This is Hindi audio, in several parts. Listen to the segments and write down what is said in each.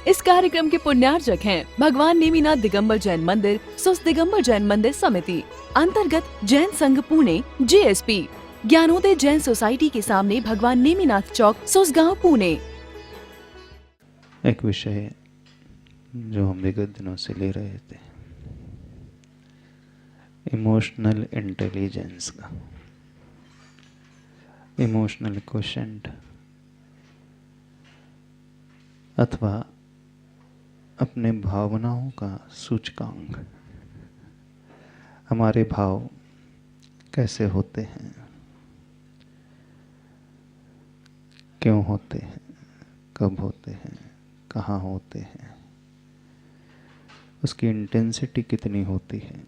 इस कार्यक्रम के पुण्यार्जक हैं भगवान नेमिनाथ दिगंबर जैन मंदिर, सुस दिगंबर जैन मंदिर समिति, अंतर्गत जैन संघ पुणे JSP, ज्ञानोदय जैन सोसाइटी के सामने भगवान नेमिनाथ चौक, सुसगांव, पुणे। एक विषय जो हम विगत दिनों से ले रहे थे, इमोशनल इंटेलिजेंस का, इमोशनल क्वोशेंट अथवा अपने भावनाओं का सूचकांक। हमारे भाव कैसे होते हैं, क्यों होते हैं, कब होते हैं, कहाँ होते हैं, उसकी इंटेंसिटी कितनी होती है,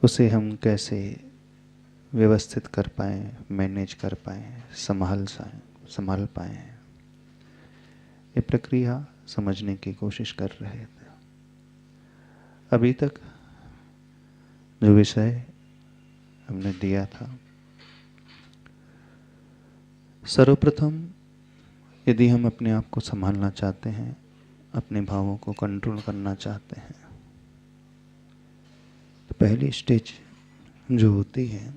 उसे हम कैसे व्यवस्थित कर पाएँ, मैनेज कर पाएँ, संभाल पाएँ, ये प्रक्रिया समझने की कोशिश कर रहे थे। अभी तक जो विषय हमने दिया था, सर्वप्रथम यदि हम अपने आप को संभालना चाहते हैं, अपने भावों को कंट्रोल करना चाहते हैं, तो पहली स्टेज जो होती है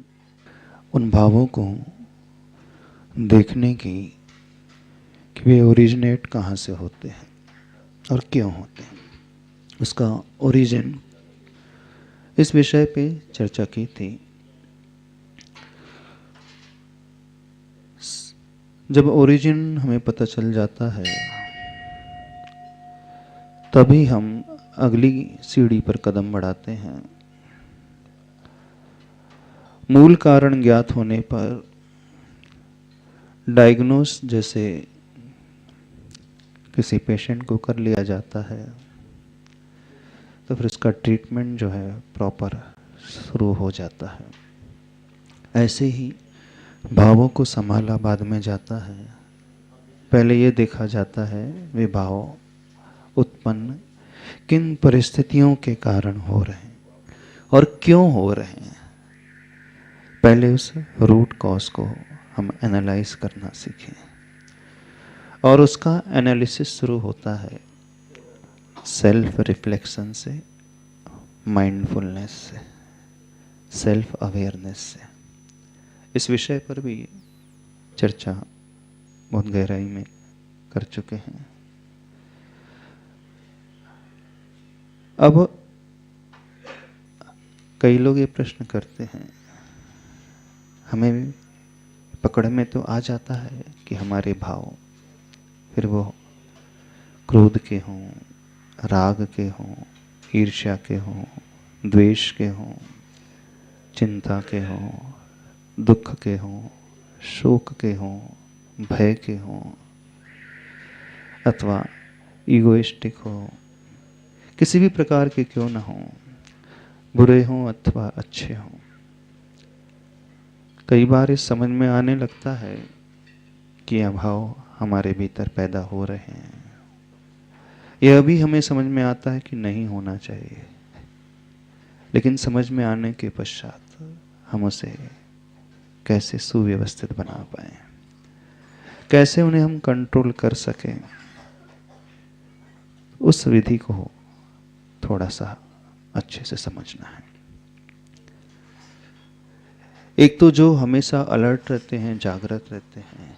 उन भावों को देखने की कि वे ओरिजिनेट कहाँ से होते हैं और क्यों होते हैं, उसका ओरिजिन, इस विषय पे चर्चा की थी। जब ओरिजिन हमें पता चल जाता है तभी हम अगली सीढ़ी पर कदम बढ़ाते हैं। मूल कारण ज्ञात होने पर डायग्नोस जैसे किसी पेशेंट को कर लिया जाता है, तो फिर उसका ट्रीटमेंट जो है प्रॉपर शुरू हो जाता है। ऐसे ही भावों को संभाला बाद में जाता है। पहले ये देखा जाता है वे भाव उत्पन्न किन परिस्थितियों के कारण हो रहे हैं और क्यों हो रहे हैं। पहले उस रूट कॉज को हम एनालाइज करना सीखें और उसका एनालिसिस शुरू होता है सेल्फ रिफ्लेक्शन से, माइंडफुलनेस से, सेल्फ अवेयरनेस से। इस विषय पर भी चर्चा बहुत गहराई में कर चुके हैं। अब कई लोग ये प्रश्न करते हैं, हमें पकड़ में तो आ जाता है कि हमारे भाव, फिर वो क्रोध के हों, राग के हों, ईर्ष्या के हों, द्वेष के हों, चिंता के हों, दुख के हों, शोक के हों, भय के हों, अथवा ईगोइस्टिक हो, किसी भी प्रकार के क्यों ना हों, बुरे हों अथवा अच्छे हों। कई बार इस समझ में आने लगता है कि यह भाव हमारे भीतर पैदा हो रहे हैं। यह भी हमें समझ में आता है कि नहीं होना चाहिए, लेकिन समझ में आने के पश्चात हम उसे कैसे सुव्यवस्थित बना पाएं, कैसे उन्हें हम कंट्रोल कर सकें, उस विधि को थोड़ा सा अच्छे से समझना है। एक तो जो हमेशा अलर्ट रहते हैं, जागृत रहते हैं,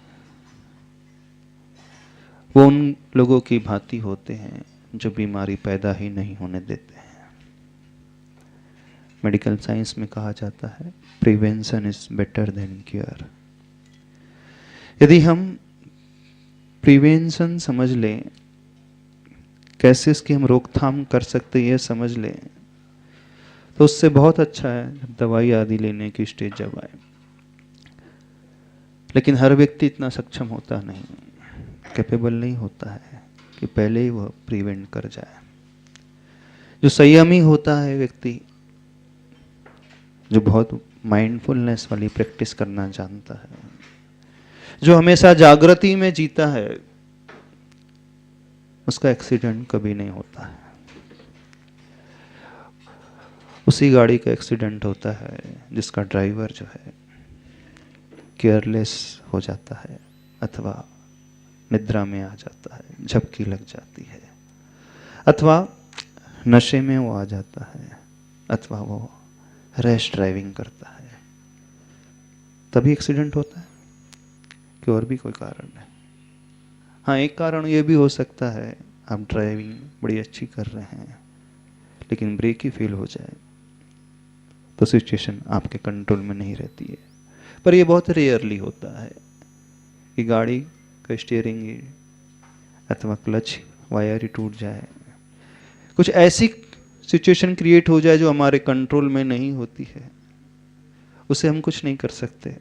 वो उन लोगों की भांति होते हैं जो बीमारी पैदा ही नहीं होने देते हैं। मेडिकल साइंस में कहा जाता है prevention is better than cure. यदि हम प्रिवेंशन समझ लें, कैसे इसकी हम रोकथाम कर सकते ये समझ लें, तो उससे बहुत अच्छा है जब दवाई आदि लेने की स्टेज जब आए। लेकिन हर व्यक्ति इतना सक्षम होता नहीं, कैपेबल नहीं होता है कि पहले ही वह प्रिवेंट कर जाए। जो संयमी होता है व्यक्ति, जो बहुत माइंडफुलनेस वाली प्रैक्टिस करना जानता है, जो हमेशा जागृति में जीता है, उसका एक्सीडेंट कभी नहीं होता है। उसी गाड़ी का एक्सीडेंट होता है जिसका ड्राइवर जो है केयरलेस हो जाता है अथवा निद्रा में आ जाता है, झपकी लग जाती है, अथवा नशे में वो आ जाता है, अथवा वो रैश ड्राइविंग करता है, तभी एक्सीडेंट होता है कि और भी कोई कारण है? हाँ, एक कारण ये भी हो सकता है, आप ड्राइविंग बड़ी अच्छी कर रहे हैं लेकिन ब्रेक ही फेल हो जाए तो सिचुएशन आपके कंट्रोल में नहीं रहती है। पर ये बहुत रेयरली होता है कि गाड़ी का स्टीयरिंग अथवा क्लच वायर ही टूट जाए, कुछ ऐसी सिचुएशन क्रिएट हो जाए जो हमारे कंट्रोल में नहीं होती है, उसे हम कुछ नहीं कर सकते।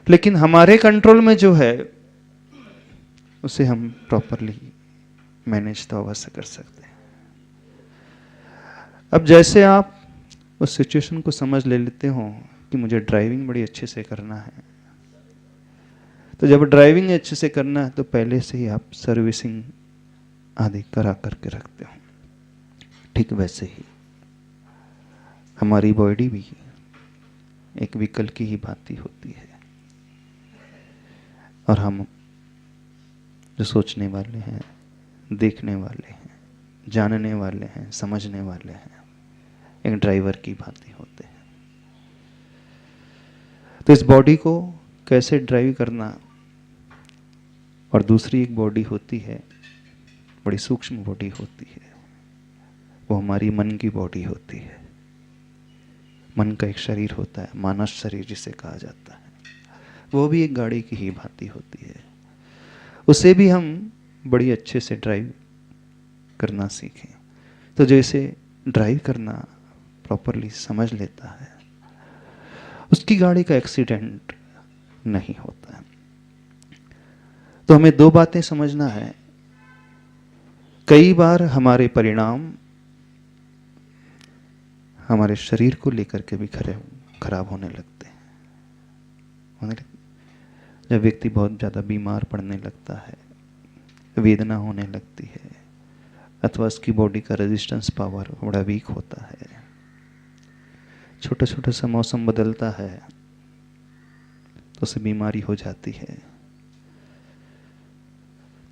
लेकिन हमारे कंट्रोल में जो है उसे हम प्रॉपरली मैनेज तो अवश्य कर सकते हैं। अब जैसे आप उस सिचुएशन को समझ ले लेते हो कि मुझे ड्राइविंग बड़ी अच्छे से करना है, तो जब ड्राइविंग अच्छे से करना है तो पहले से ही आप सर्विसिंग आदि करा करके रखते हो। ठीक वैसे ही हमारी बॉडी भी एक व्हीकल की ही भांति होती है, और हम जो सोचने वाले हैं, देखने वाले हैं, जानने वाले हैं, समझने वाले हैं, एक ड्राइवर की भांति होते हैं। तो इस बॉडी को कैसे ड्राइव करना, और दूसरी एक बॉडी होती है, बड़ी सूक्ष्म बॉडी होती है, वो हमारी मन की बॉडी होती है। मन का एक शरीर होता है, मानस शरीर जिसे कहा जाता है, वो भी एक गाड़ी की ही भांति होती है। उसे भी हम बड़ी अच्छे से ड्राइव करना सीखें तो जैसे ड्राइव करना प्रॉपरली समझ लेता है, उसकी गाड़ी का एक्सीडेंट नहीं होता है। तो हमें दो बातें समझना है। कई बार हमारे परिणाम हमारे शरीर को लेकर के भी खराब होने लगते हैं। जब व्यक्ति बहुत ज़्यादा बीमार पड़ने लगता है, वेदना होने लगती है, अथवा उसकी बॉडी का रेजिस्टेंस पावर बड़ा वीक होता है, छोटा छोटा सा मौसम बदलता है तो उसे बीमारी हो जाती है,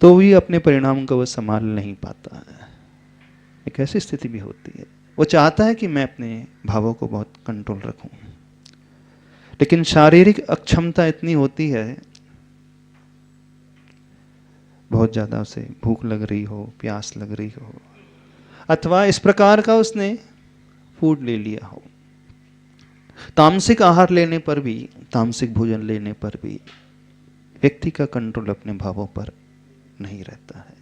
तो भी अपने परिणाम को वह संभाल नहीं पाता है। एक ऐसी स्थिति भी होती है, वो चाहता है कि मैं अपने भावों को बहुत कंट्रोल रखूं, लेकिन शारीरिक अक्षमता इतनी होती है, बहुत ज़्यादा उसे भूख लग रही हो, प्यास लग रही हो, अथवा इस प्रकार का उसने फूड ले लिया हो, तामसिक आहार लेने पर भी, तामसिक भोजन लेने पर भी व्यक्ति का कंट्रोल अपने भावों पर नहीं रहता है।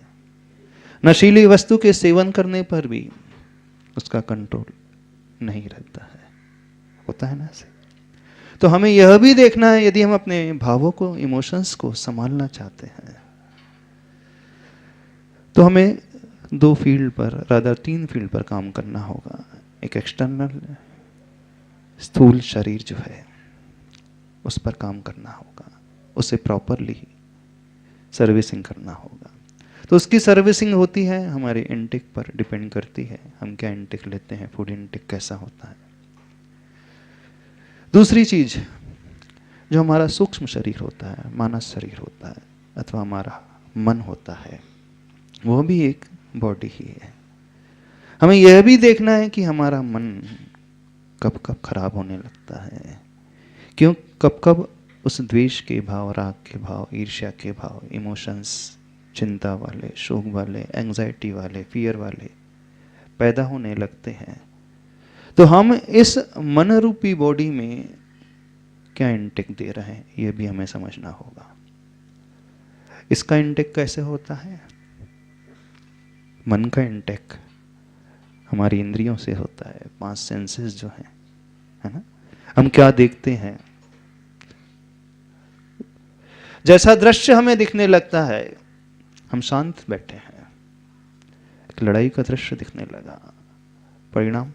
नशीली वस्तु के सेवन करने पर भी उसका कंट्रोल नहीं रहता है। होता है ना ऐसे? तो हमें यह भी देखना है, यदि हम अपने भावों को, इमोशंस को संभालना चाहते हैं, तो हमें दो फील्ड पर, रादर तीन फील्ड पर काम करना होगा। एक एक्सटर्नल स्थूल शरीर जो है उस पर काम करना होगा, उसे प्रॉपरली सर्विसिंग करना होगा। तो उसकी सर्विसिंग होती है हमारे इंटेक पर डिपेंड करती है, हम क्या इंटेक लेते हैं, फूड इंटेक कैसा होता है। दूसरी चीज जो हमारा सूक्ष्म शरीर होता है, मानस शरीर होता है, अथवा हमारा मन होता है, वो भी एक बॉडी ही है। हमें यह भी देखना है कि हमारा मन कब कब खराब होने लगता है, क्यों, कब कब उस द्वेष के भाव, राग के भाव, ईर्ष्या के भाव, इमोशंस, चिंता वाले, शोक वाले, एंग्जाइटी वाले, फियर वाले पैदा होने लगते हैं। तो हम इस मन रूपी बॉडी में क्या इंटेक दे रहे हैं, यह भी हमें समझना होगा। इसका इंटेक कैसे होता है? मन का इंटेक हमारी इंद्रियों से होता है, 5 सेंसेस जो हैं, है ना। हम क्या देखते हैं, जैसा दृश्य हमें दिखने लगता है, हम शांत बैठे हैं, एक लड़ाई का दृश्य दिखने लगा, परिणाम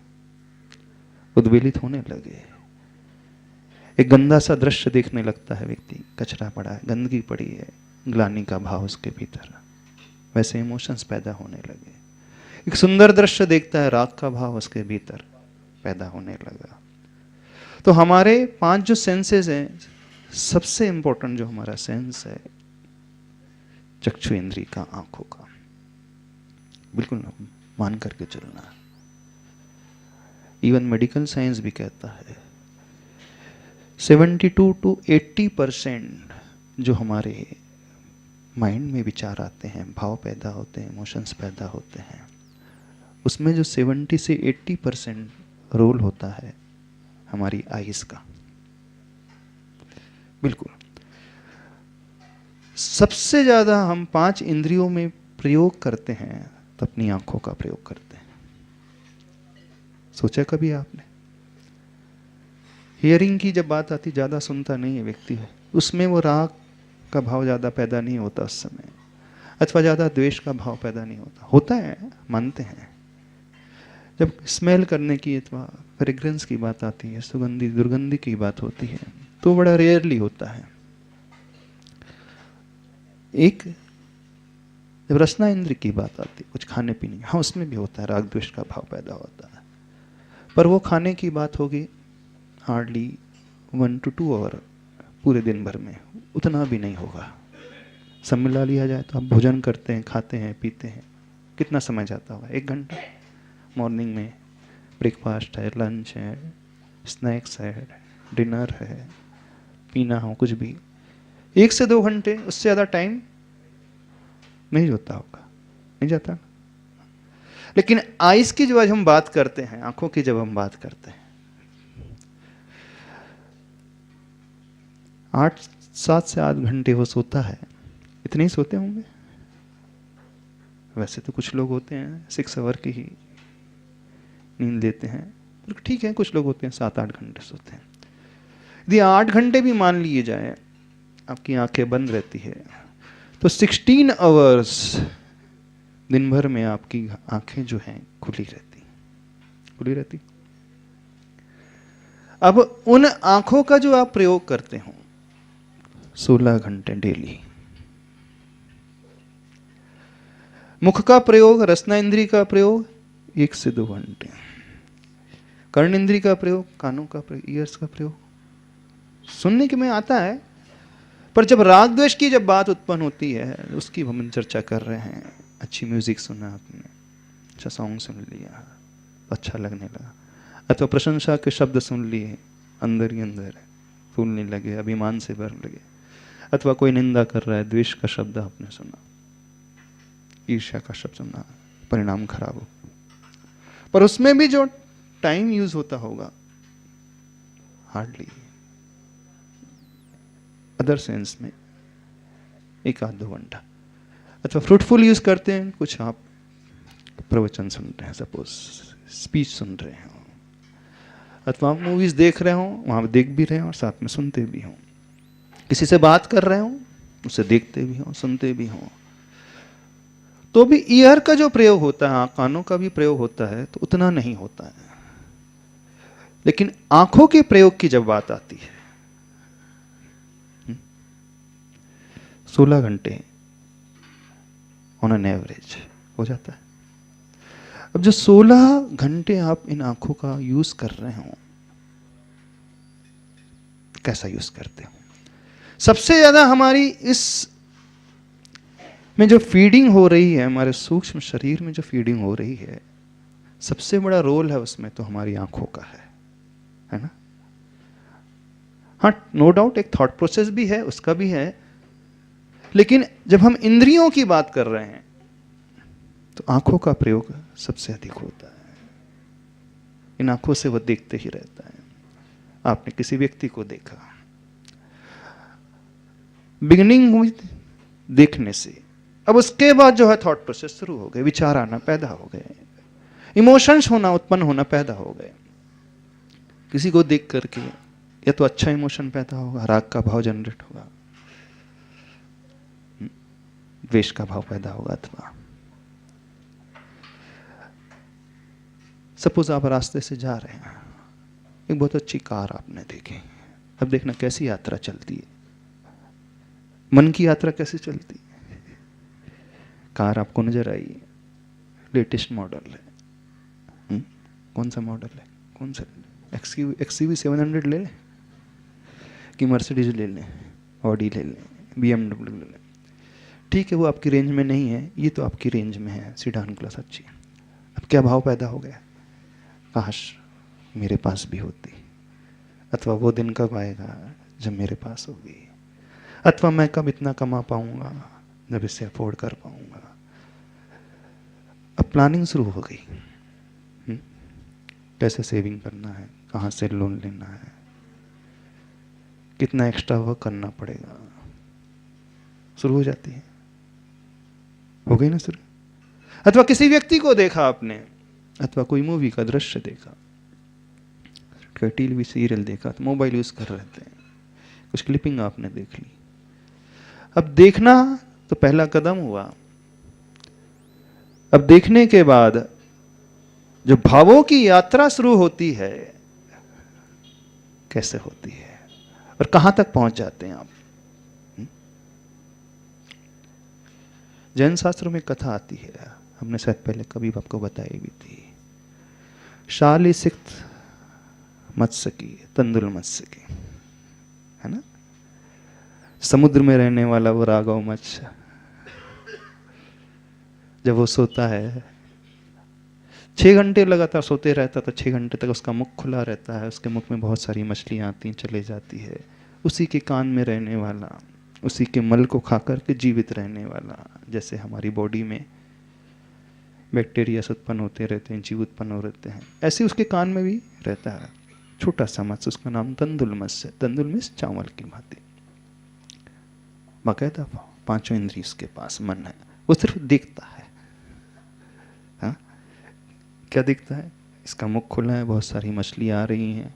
उद्वेलित होने लगे। एक गंदा सा दृश्य देखने लगता है व्यक्ति, कचरा पड़ा है, गंदगी पड़ी है, ग्लानि का भाव उसके भीतर, वैसे इमोशंस पैदा होने लगे। एक सुंदर दृश्य देखता है, राग का भाव उसके भीतर पैदा होने लगा। तो हमारे 5 जो सेंसेस हैं, सबसे इंपॉर्टेंट जो हमारा सेंस है चक्षु इंद्री का, आंखों का, बिल्कुल मान करके चलना। इवन मेडिकल साइंस भी कहता है 72 to 80% जो हमारे माइंड में विचार आते हैं, भाव पैदा होते हैं, इमोशंस पैदा होते हैं, उसमें जो 70 से 80% रोल होता है हमारी आइज का। बिल्कुल सबसे ज़्यादा हम 5 इंद्रियों में प्रयोग करते हैं तो अपनी आंखों का प्रयोग करते हैं। सोचा कभी आपने? हियरिंग की जब बात आती, ज़्यादा सुनता नहीं है व्यक्ति, उसमें वो राग का भाव ज़्यादा पैदा नहीं होता उस समय, अथवा ज़्यादा द्वेष का भाव पैदा नहीं होता। होता है, मानते हैं। जब स्मेल करने की अथवा फ्रेग्रेंस की बात आती है, सुगंधी दुर्गंधी की बात होती है, तो बड़ा रेयरली होता है। एक जब रसना इंद्र की बात आती है, कुछ खाने पीने, हाँ उसमें भी होता है, राग द्वेष का भाव पैदा होता है, पर वो खाने की बात होगी हार्डली 1 to 2 आवर पूरे दिन भर में, उतना भी नहीं होगा। सब मिला लिया जाए तो आप भोजन करते हैं, खाते हैं, पीते हैं, कितना समय जाता होगा? 1 घंटा। मॉर्निंग में ब्रेकफास्ट है, लंच है, स्नैक्स है, डिनर है, पीना हो कुछ भी, 1 से 2 घंटे, उससे ज़्यादा टाइम नहीं होता होगा, नहीं जाता। लेकिन आइस की जब हम बात करते हैं, आंखों की जब हम बात करते हैं, 7 से 8 घंटे वो सोता है, इतने ही सोते होंगे। वैसे तो कुछ लोग होते हैं 6 आवर की ही नींद लेते हैं, ठीक है, कुछ लोग होते हैं 7-8 घंटे सोते हैं। यदि 8 घंटे भी मान लिए जाए आपकी आंखें बंद रहती है, तो 16 आवर्स दिन भर में आपकी आंखें जो हैं खुली रहती। अब उन आंखों का जो आप प्रयोग करते हो 16 घंटे डेली, मुख का प्रयोग, रसना इंद्री का प्रयोग 1 से 2 घंटे, कर्ण इंद्री का प्रयोग, कानों का प्रयोग, ईयर्स का प्रयोग, सुनने के में आता है। पर जब राग द्वेष की जब बात उत्पन्न होती है, उसकी हम चर्चा कर रहे हैं। अच्छी म्यूजिक सुना आपने, अच्छा सॉन्ग सुन लिया, अच्छा लगने लगा, अथवा प्रशंसा के शब्द सुन लिए, अंदर ही अंदर फूलने लगे, अभिमान से भर लगे, अथवा कोई निंदा कर रहा है, द्वेष का शब्द आपने सुना, ईर्ष्या का शब्द सुना, परिणाम खराब हो। पर उसमें भी जो टाइम यूज होता होगा हार्डली, अदर सेंस में 1-2 घंटा, अथवा फ्रूटफुल यूज करते हैं, कुछ आप प्रवचन सुन रहे हैं, सपोज स्पीच सुन रहे हो, अथवा आप मूवीज देख रहे हो, वहां देख भी रहे हो और साथ में सुनते भी हो, किसी से बात कर रहे हो, उसे देखते भी हो, सुनते भी हो, तो भी ईयर का जो प्रयोग होता है, कानों का भी प्रयोग होता है, तो उतना नहीं होता है। लेकिन आंखों के प्रयोग की जब बात आती है, 16 घंटे ऑन एन एवरेज हो जाता है। अब जो 16 घंटे आप इन आंखों का यूज कर रहे हो, कैसा यूज करते हो? सबसे ज्यादा हमारी इस में जो फीडिंग हो रही है, हमारे सूक्ष्म शरीर में जो फीडिंग हो रही है, सबसे बड़ा रोल है उसमें तो हमारी आंखों का है ना? हाँ, नो डाउट एक थॉट प्रोसेस भी है, उसका भी है, लेकिन जब हम इंद्रियों की बात कर रहे हैं तो आंखों का प्रयोग सबसे अधिक होता है। इन आंखों से वह देखते ही रहता है। आपने किसी व्यक्ति को देखा, बिगिनिंग हुई देखने से, अब उसके बाद जो है थॉट प्रोसेस शुरू हो गए, विचार आना पैदा हो गए, इमोशंस होना उत्पन्न होना पैदा हो गए। किसी को देख करके या तो अच्छा इमोशन पैदा होगा, राग का भाव जनरेट होगा, द्वेष का भाव पैदा होगा, अथवा सपोज आप रास्ते से जा रहे हैं, एक बहुत अच्छी कार आपने देखी, अब देखना कैसी यात्रा चलती है, मन की यात्रा कैसे चलती है। कार आपको नजर आई, लेटेस्ट मॉडल है, कौन सा मॉडल है, कौन सा, XUV 700 ले लें कि मर्सिडीज ले लें, ऑडी ले लें, BMW ले लें, ठीक है, वो आपकी रेंज में नहीं है, ये तो आपकी रेंज में है। सिद्धांत सच्ची। अब क्या भाव पैदा हो गया, काश मेरे पास भी होती, अथवा वो दिन कब आएगा जब मेरे पास होगी, अथवा मैं कब इतना कमा पाऊंगा जब इसे अफोर्ड कर पाऊंगा। अब प्लानिंग शुरू हो गई, कैसे सेविंग करना है, कहाँ से लोन लेना है, कितना एक्स्ट्रा वर्क करना पड़ेगा, शुरू हो जाती है। हो गई ना शुरू। अथवा किसी व्यक्ति को देखा आपने, अथवा कोई मूवी का दृश्य देखा, कोई टीवी सीरियल देखा, तो मोबाइल यूज कर रहे थे, कुछ क्लिपिंग आपने देख ली। अब देखना तो पहला कदम हुआ। अब देखने के बाद जो भावों की यात्रा शुरू होती है, कैसे होती है और कहां तक पहुंच जाते हैं आप। जैन शास्त्रों में कथा आती है, हमने शायद पहले कभी आपको बताई भी थी। शालिसिक्त मत्स्य की, तंदुल मत्स्य की, है ना, समुद्र में रहने वाला वो राघव मत्स्य, जब वो सोता है 6 घंटे लगातार सोते रहता, तो 6 घंटे तक उसका मुख खुला रहता है, उसके मुख में बहुत सारी मछलियां आती चले जाती है। उसी के कान में रहने वाला, उसी के मल को खा करके जीवित रहने वाला, जैसे हमारी बॉडी में बैक्टीरिया उत्पन्न होते रहते हैं, जीव उत्पन्न हो रहते हैं, ऐसे उसके कान में भी रहता है छोटा सा मत्स्य, उसका नाम तंदुल मत्स्य। तंदुल में चावल की भांति, बाकायदा 5 इंद्रिय उसके पास मन है, वो सिर्फ दिखता है। हाँ, क्या दिखता है, इसका मुख खुला है, बहुत सारी मछलियां आ रही हैं,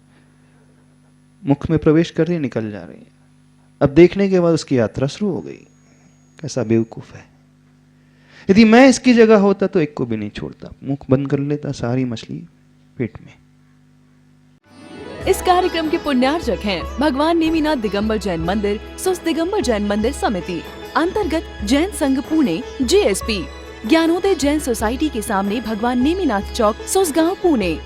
मुख में प्रवेश कर रही, निकल जा रही है। अब देखने के बाद उसकी यात्रा शुरू हो गई। कैसा बेवकूफ है, यदि मैं इसकी जगह होता तो एक को भी नहीं छोड़ता, मुख बंद कर लेता, सारी मछली पेट में। इस कार्यक्रम के पुण्यार्जक हैं भगवान नेमिनाथ दिगंबर जैन मंदिर, सुस्त दिगंबर जैन मंदिर समिति, अंतर्गत जैन संघ पुणे, JSP, ज्ञानोदय जैन सोसाइटी के सामने भगवान नेमिनाथ चौक, सुसगांव, पुणे।